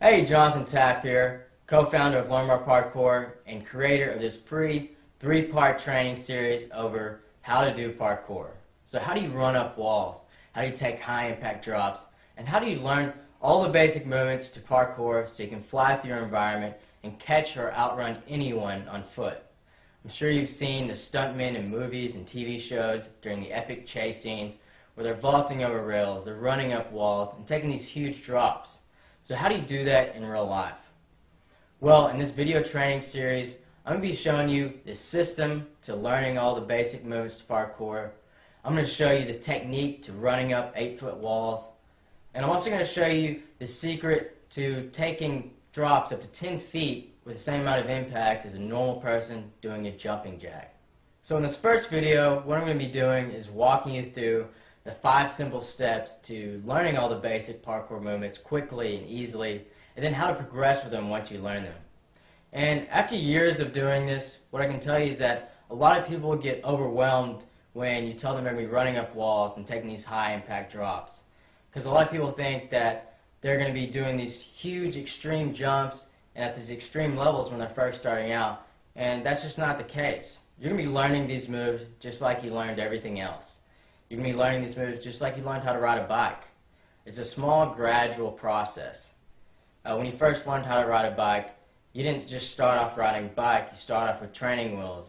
Hey, Jonathan Tapp here, co-founder of Learn More Parkour and creator of this free three-part training series over how to do parkour. So how do you run up walls? How do you take high-impact drops? And how do you learn all the basic movements to parkour so you can fly through your environment and catch or outrun anyone on foot? I'm sure you've seen the stuntmen in movies and TV shows during the epic chase scenes where they're vaulting over rails, they're running up walls, and taking these huge drops. So how do you do that in real life? Well, in this video training series, I'm going to be showing you the system to learning all the basic moves to parkour. I'm going to show you the technique to running up 8-foot walls. And I'm also going to show you the secret to taking drops up to 10 feet with the same amount of impact as a normal person doing a jumping jack. So in this first video, what I'm going to be doing is walking you through the 5 simple steps to learning all the basic parkour movements quickly and easily, and then how to progress with them once you learn them. And after years of doing this, what I can tell you is that a lot of people get overwhelmed when you tell them they're going to be running up walls and taking these high impact drops. Because a lot of people think that they're going to be doing these huge extreme jumps and at these extreme levels when they're first starting out, and that's just not the case. You're going to be learning these moves just like you learned everything else. You're going to be learning these moves just like you learned how to ride a bike. It's a small, gradual process. When you first learned how to ride a bike, you didn't just start off riding a bike. You start off with training wheels,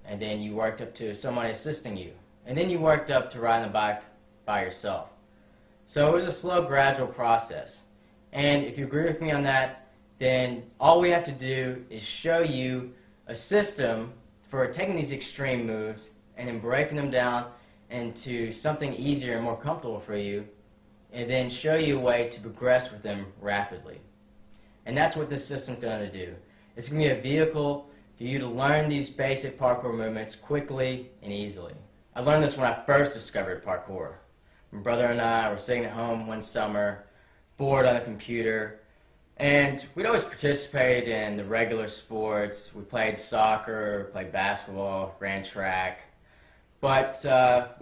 and then you worked up to somebody assisting you. And then you worked up to riding the bike by yourself. So it was a slow, gradual process. And if you agree with me on that, then all we have to do is show you a system for taking these extreme moves and then breaking them down into something easier and more comfortable for you, and then show you a way to progress with them rapidly. And that's what this system's going to do. It's going to be a vehicle for you to learn these basic parkour movements quickly and easily. I learned this when I first discovered parkour. My brother and I were sitting at home one summer, bored on the computer, and we'd always participate in the regular sports. We played soccer, played basketball, ran track. But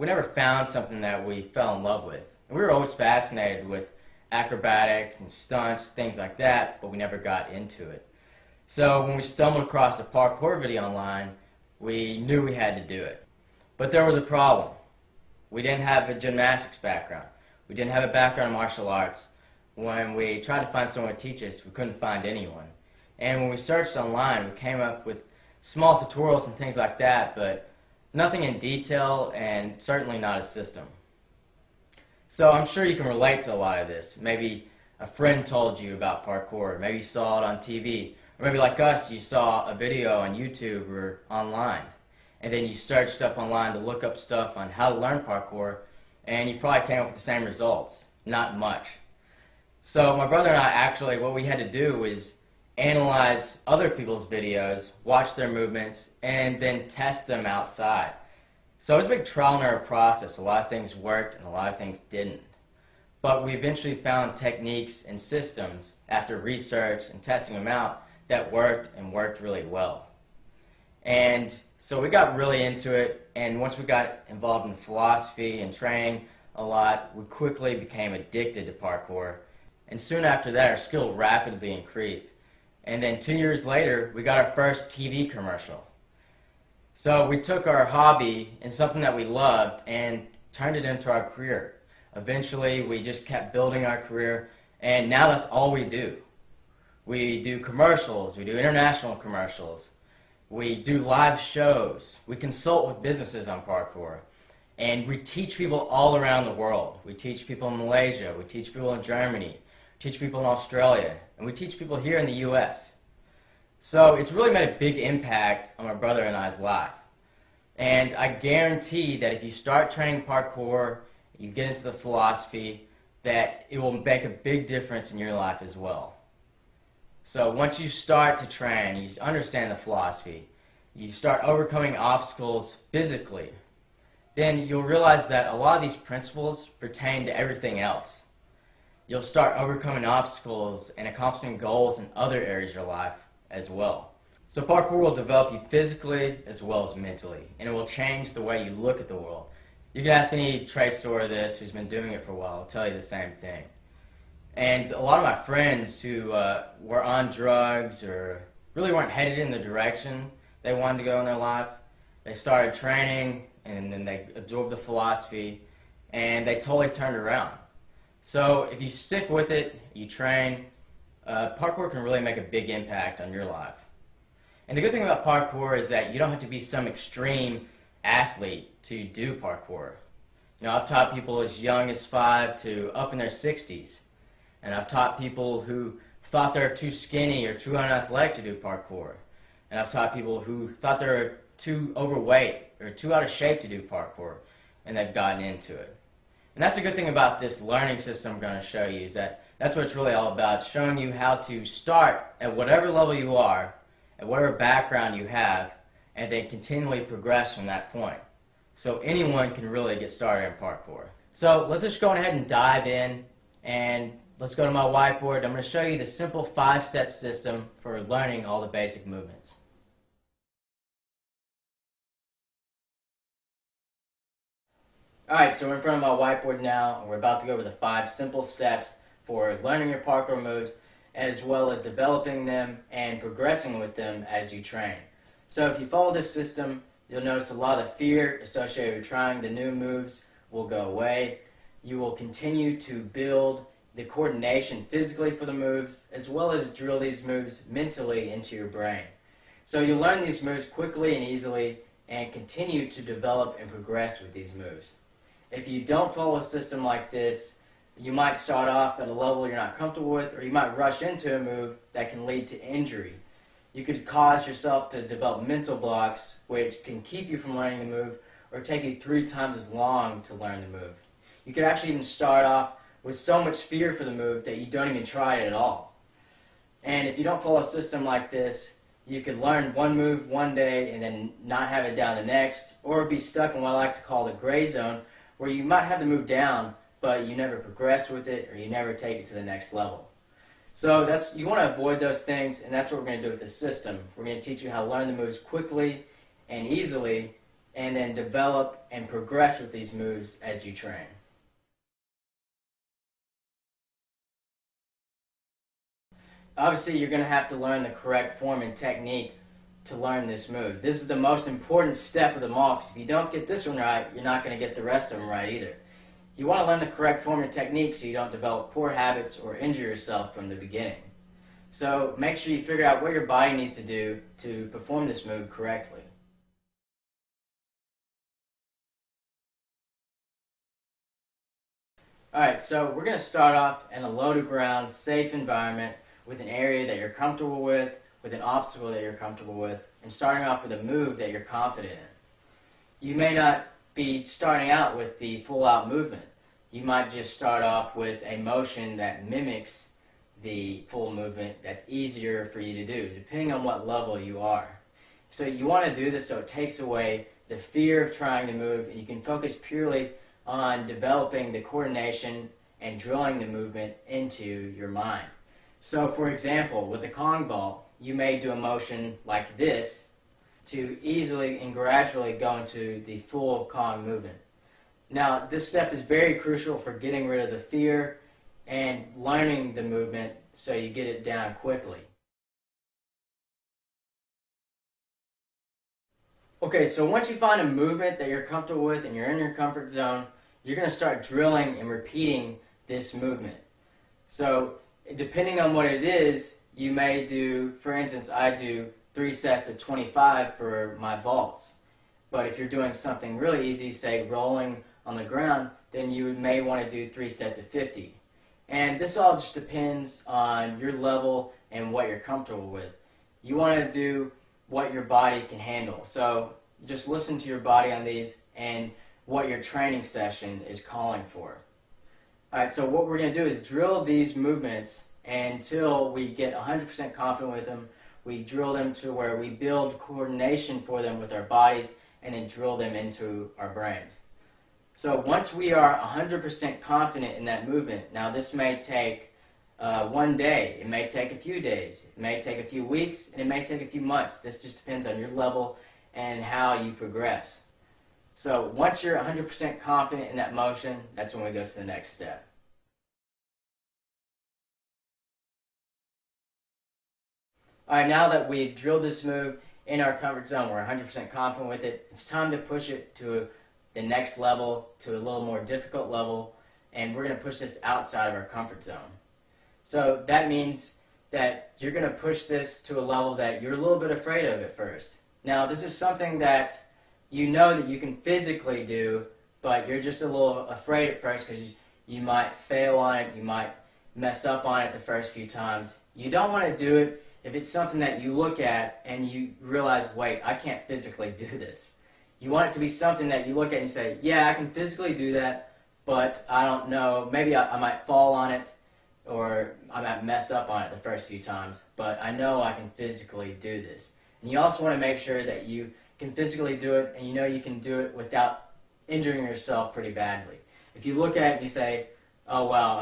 we never found something that we fell in love with. And we were always fascinated with acrobatics and stunts, things like that, but we never got into it. So when we stumbled across a parkour video online, we knew we had to do it. But there was a problem. We didn't have a gymnastics background. We didn't have a background in martial arts. When we tried to find someone to teach us, we couldn't find anyone. And when we searched online, we came up with small tutorials and things like that, but nothing in detail, and certainly not a system. So I'm sure you can relate to a lot of this. Maybe a friend told you about parkour, maybe you saw it on TV, or maybe like us, you saw a video on YouTube or online, and then you searched up online to look up stuff on how to learn parkour, and you probably came up with the same results. Not much. So my brother and I actually, what we had to do was analyze other people's videos, watch their movements, and then test them outside. So it was a big trial and error process. A lot of things worked and a lot of things didn't. But we eventually found techniques and systems after research and testing them out that worked and worked really well. And so we got really into it, and once we got involved in philosophy and training a lot, we quickly became addicted to parkour. And soon after that, our skill rapidly increased. And then 2 years later, we got our first TV commercial. So we took our hobby and something that we loved and turned it into our career. Eventually, we just kept building our career, and now that's all we do. We do commercials, we do international commercials, we do live shows, we consult with businesses on parkour, and we teach people all around the world. We teach people in Malaysia, we teach people in Germany, teach people in Australia, and we teach people here in the U.S. So it's really made a big impact on my brother and I's life. And I guarantee that if you start training parkour, you get into the philosophy, that it will make a big difference in your life as well. So once you start to train, you understand the philosophy, you start overcoming obstacles physically, then you'll realize that a lot of these principles pertain to everything else. You'll start overcoming obstacles and accomplishing goals in other areas of your life as well. So parkour will develop you physically as well as mentally, and it will change the way you look at the world. You can ask any trade store of this who's been doing it for a while, I'll tell you the same thing. And a lot of my friends who were on drugs or really weren't headed in the direction they wanted to go in their life, they started training and then they absorbed the philosophy and they totally turned around. So if you stick with it, you train, parkour can really make a big impact on your life. And the good thing about parkour is that you don't have to be some extreme athlete to do parkour. You know, I've taught people as young as 5 to up in their 60s. And I've taught people who thought they were too skinny or too unathletic to do parkour. And I've taught people who thought they were too overweight or too out of shape to do parkour, and they've gotten into it. And that's a good thing about this learning system I'm going to show you, is that that's what it's really all about, showing you how to start at whatever level you are, at whatever background you have, and then continually progress from that point. So anyone can really get started in parkour. So let's just go ahead and dive in, and let's go to my whiteboard. I'm going to show you the simple 5-step system for learning all the basic movements. Alright, so we're in front of my whiteboard now, and we're about to go over the 5 simple steps for learning your parkour moves, as well as developing them and progressing with them as you train. So if you follow this system, you'll notice a lot of the fear associated with trying the new moves will go away. You will continue to build the coordination physically for the moves, as well as drill these moves mentally into your brain. So you'll learn these moves quickly and easily and continue to develop and progress with these moves. If you don't follow a system like this, you might start off at a level you're not comfortable with, or you might rush into a move that can lead to injury. You could cause yourself to develop mental blocks, which can keep you from learning the move, or take you 3 times as long to learn the move. You could actually even start off with so much fear for the move that you don't even try it at all. And if you don't follow a system like this, you could learn one move one day and then not have it down the next, or be stuck in what I like to call the gray zone, where you might have the move down, but you never progress with it, or you never take it to the next level. So you want to avoid those things, and that's what we're going to do with this system. We're going to teach you how to learn the moves quickly and easily, and then develop and progress with these moves as you train. Obviously, you're going to have to learn the correct form and technique to learn this move. This is the most important step of them all, because if you don't get this one right, you're not going to get the rest of them right either. You want to learn the correct form and technique so you don't develop poor habits or injure yourself from the beginning. So make sure you figure out what your body needs to do to perform this move correctly. Alright, so we're going to start off in a low-to-ground, safe environment with an area that you're comfortable with an obstacle that you're comfortable with, and starting off with a move that you're confident in. You may not be starting out with the full-out movement. You might just start off with a motion that mimics the full movement that's easier for you to do, depending on what level you are. So you want to do this so it takes away the fear of trying to move, and you can focus purely on developing the coordination and drilling the movement into your mind. So for example, with a Kong ball, you may do a motion like this to easily and gradually go into the full Kong movement. Now, this step is very crucial for getting rid of the fear and learning the movement so you get it down quickly. Okay, so once you find a movement that you're comfortable with and you're in your comfort zone, you're going to start drilling and repeating this movement. So depending on what it is, you may do, for instance, I do 3 sets of 25 for my vaults. But if you're doing something really easy, say rolling on the ground, then you may want to do 3 sets of 50. And this all just depends on your level and what you're comfortable with. You want to do what your body can handle. So just listen to your body on these and what your training session is calling for. Alright, so what we're going to do is drill these movements until we get 100% confident with them. We drill them to where we build coordination for them with our bodies and then drill them into our brains. So once we are 100% confident in that movement, now this may take one day, it may take a few days, it may take a few weeks, and it may take a few months. This just depends on your level and how you progress. So once you're 100% confident in that motion, that's when we go to the next step. Alright, now that we've drilled this move in our comfort zone, we're 100% confident with it, it's time to push it to the next level, to a little more difficult level, and we're going to push this outside of our comfort zone. So that means that you're going to push this to a level that you're a little bit afraid of at first. Now, this is something that you know that you can physically do, but you're just a little afraid at first because you might fail on it, you might mess up on it the first few times. You don't want to do it if it's something that you look at and you realize, wait, I can't physically do this. You want it to be something that you look at and say, yeah, I can physically do that, but I don't know, maybe I might fall on it, or I might mess up on it the first few times, but I know I can physically do this. And you also want to make sure that you can physically do it, and you know you can do it without injuring yourself pretty badly. If you look at it and you say, oh well,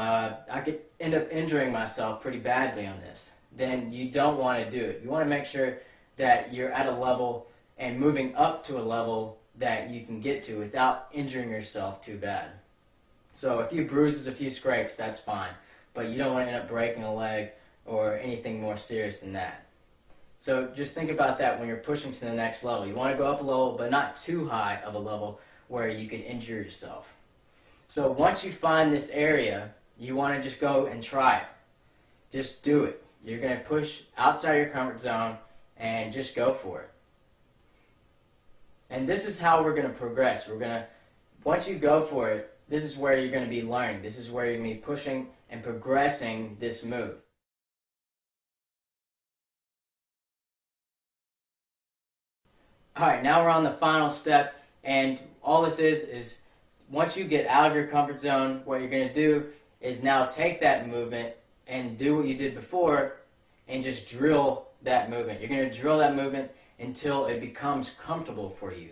I could end up injuring myself pretty badly on this, then you don't want to do it. You want to make sure that you're at a level and moving up to a level that you can get to without injuring yourself too bad. So a few bruises, a few scrapes, that's fine, but you don't want to end up breaking a leg or anything more serious than that. So just think about that when you're pushing to the next level. You want to go up a level, but not too high of a level where you can injure yourself. So once you find this area, you want to just go and try it. Just do it. You're going to push outside your comfort zone and just go for it. And this is how we're going to progress. Once you go for it, this is where you're going to be learning. This is where you're going to be pushing and progressing this move. Alright, now we're on the final step, and all this is once you get out of your comfort zone, what you're going to do is now take that movement and do what you did before and just drill that movement. You're going to drill that movement until it becomes comfortable for you.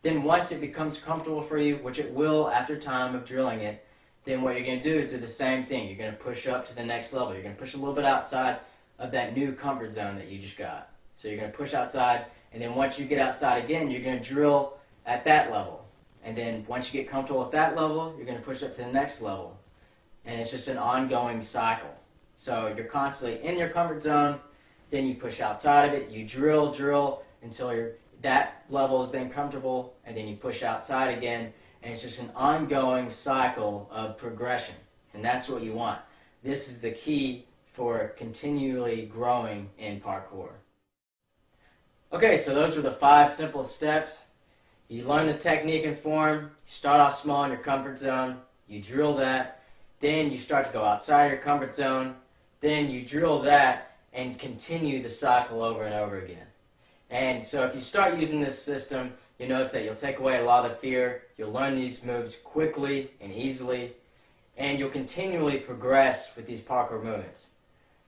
Then once it becomes comfortable for you, which it will after time of drilling it, then what you're going to do is do the same thing. You're going to push up to the next level. You're going to push a little bit outside of that new comfort zone that you just got. So you're going to push outside, and then once you get outside again, you're going to drill at that level. And then once you get comfortable at that level, you're going to push up to the next level. And it's just an ongoing cycle. So you're constantly in your comfort zone, then you push outside of it, you drill until that level is then comfortable, and then you push outside again, and it's just an ongoing cycle of progression. And that's what you want. This is the key for continually growing in parkour. Okay, so those were the 5 simple steps. You learn the technique and form, you start off small in your comfort zone, you drill that, then you start to go outside your comfort zone, then you drill that and continue the cycle over and over again. And so if you start using this system, you'll notice that you'll take away a lot of the fear, you'll learn these moves quickly and easily, and you'll continually progress with these parkour movements.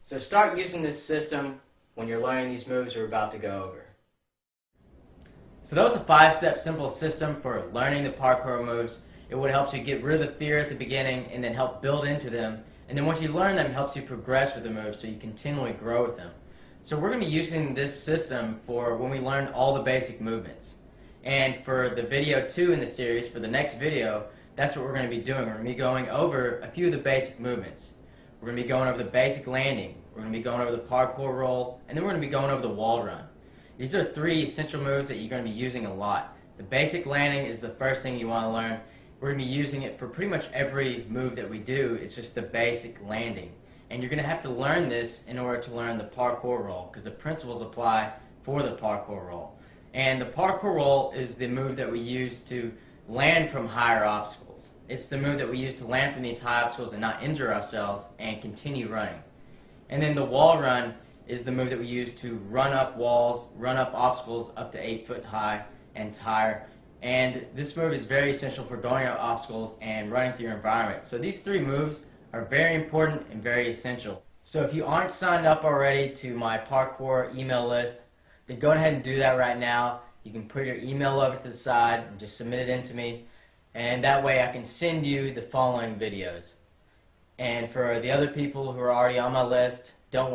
So start using this system when you're learning these moves we're about to go over. So that was a 5-step simple system for learning the parkour moves. It would help you get rid of the fear at the beginning and then help build into them. And then once you learn them, it helps you progress with the moves so you continually grow with them. So we're going to be using this system for when we learn all the basic movements. And for the video 2 in the series, for the next video, that's what we're going to be doing. We're going to be going over a few of the basic movements. We're going to be going over the basic landing. We're going to be going over the parkour roll. And then we're going to be going over the wall run. These are 3 essential moves that you're going to be using a lot. The basic landing is the first thing you want to learn. We're going to be using it for pretty much every move that we do. It's just the basic landing. And you're going to have to learn this in order to learn the parkour roll, because the principles apply for the parkour roll. And the parkour roll is the move that we use to land from higher obstacles. It's the move that we use to land from these high obstacles and not injure ourselves and continue running. And then the wall run is the move that we use to run up walls, run up obstacles up to 8 foot high and higher. And this move is very essential for going up obstacles and running through your environment. So these 3 moves are very important and very essential. So if you aren't signed up already to my parkour email list, then go ahead and do that right now. You can put your email over to the side and just submit it in to me, and that way I can send you the following videos. And for the other people who are already on my list, don't worry.